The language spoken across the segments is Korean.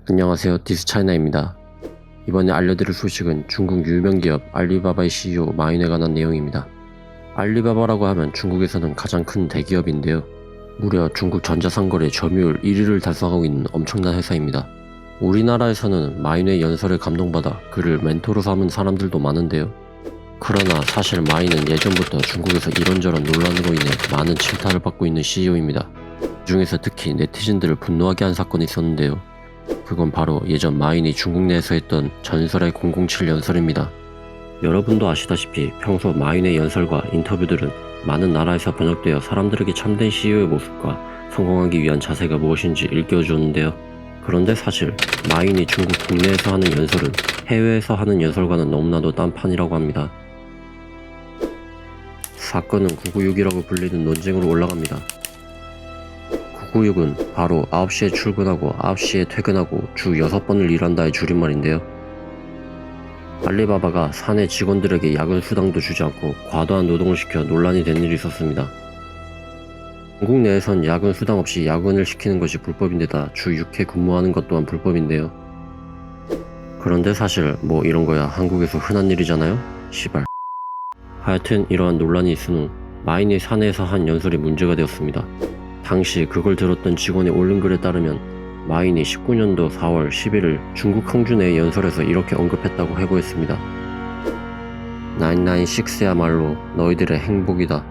안녕하세요, 디스차이나입니다. 이번에 알려드릴 소식은 중국 유명 기업 알리바바의 CEO 마윈에 관한 내용입니다. 알리바바라고 하면 중국에서는 가장 큰 대기업인데요. 무려 중국 전자상거래 점유율 1위를 달성하고 있는 엄청난 회사입니다. 우리나라에서는 마윈의 연설에 감동받아 그를 멘토로 삼은 사람들도 많은데요. 그러나 사실 마윈은 예전부터 중국에서 이런저런 논란으로 인해 많은 질타를 받고 있는 CEO입니다. 그 중에서 특히 네티즌들을 분노하게 한 사건이 있었는데요. 그건 바로 예전 마윈이 중국 내에서 했던 전설의 007 연설입니다. 여러분도 아시다시피 평소 마윈의 연설과 인터뷰들은 많은 나라에서 번역되어 사람들에게 참된 CEO의 모습과 성공하기 위한 자세가 무엇인지 일깨워주었는데요. 그런데 사실 마윈이 중국 국내에서 하는 연설은 해외에서 하는 연설과는 너무나도 딴판이라고 합니다. 사건은 996이라고 불리는 논쟁으로 올라갑니다. 996은 바로 9시에 출근하고 9시에 퇴근하고 주 6번을 일한다의 줄임말인데요. 알리바바가 사내 직원들에게 야근 수당도 주지 않고 과도한 노동을 시켜 논란이 된 일이 있었습니다. 중국 내에선 야근 수당 없이 야근을 시키는 것이 불법인데다 주 6회 근무하는 것 또한 불법인데요. 그런데 사실 뭐 이런 거야 한국에서 흔한 일이잖아요? 시발. 하여튼 이러한 논란이 있은 후 마윈이 사내에서 한 연설이 문제가 되었습니다. 당시 그걸 들었던 직원이 올린 글에 따르면 마윈이 19년도 4월 11일 중국 항주 내 연설에서 이렇게 언급했다고 해보였습니다. 996야말로 너희들의 행복이다.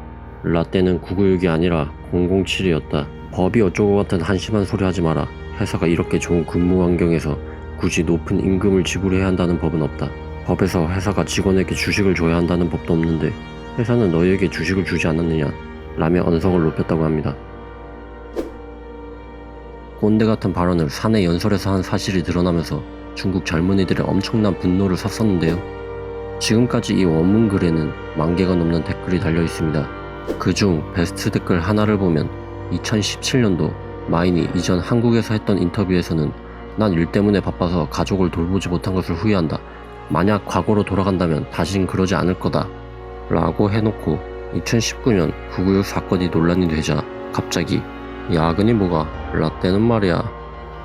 라떼는 996이 아니라 007이었다. 법이 어쩌고 같은 한심한 소리 하지 마라. 회사가 이렇게 좋은 근무 환경에서 굳이 높은 임금을 지불해야 한다는 법은 없다. 법에서 회사가 직원에게 주식을 줘야 한다는 법도 없는데 회사는 너희에게 주식을 주지 않았느냐 라며 언성을 높였다고 합니다. 꼰대 같은 발언을 사내 연설에서 한 사실이 드러나면서 중국 젊은이들의 엄청난 분노를 샀었는데요. 지금까지 이 원문 글에는 10,000개가 넘는 댓글이 달려 있습니다. 그중 베스트 댓글 하나를 보면 2017년도 마윈이 이전 한국에서 했던 인터뷰에서는 난 일 때문에 바빠서 가족을 돌보지 못한 것을 후회한다. 만약 과거로 돌아간다면 다신 그러지 않을 거다 라고 해놓고 2019년 996 사건이 논란이 되자 갑자기 야근이 뭐가 라떼는 말이야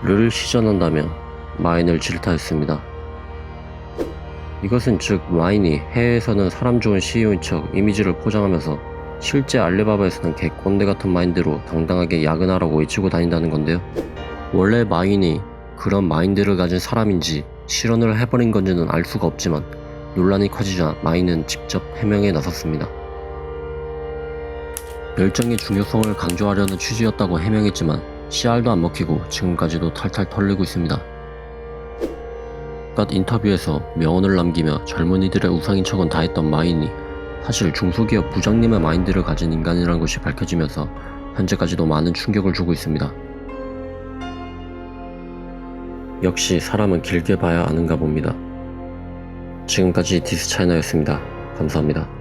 를 시전한다며 마윈을 질타했습니다. 이것은 즉 마윈이 해외에서는 사람 좋은 CEO인 척 이미지를 포장하면서 실제 알리바바에서는 개꼰대 같은 마인드로 당당하게 야근하라고 외치고 다닌다는 건데요. 원래 마윈이 그런 마인드를 가진 사람인지 실언을 해버린 건지는 알 수가 없지만 논란이 커지자 마윈은 직접 해명에 나섰습니다. 열정의 중요성을 강조하려는 취지였다고 해명했지만 CR도 안 먹히고 지금까지도 탈탈 털리고 있습니다. 온갖 인터뷰에서 명언을 남기며 젊은이들의 우상인 척은 다 했던 마윈이 사실 중소기업 부장님의 마인드를 가진 인간이라는 것이 밝혀지면서 현재까지도 많은 충격을 주고 있습니다. 역시 사람은 길게 봐야 아는가 봅니다. 지금까지 디스차이나였습니다. 감사합니다.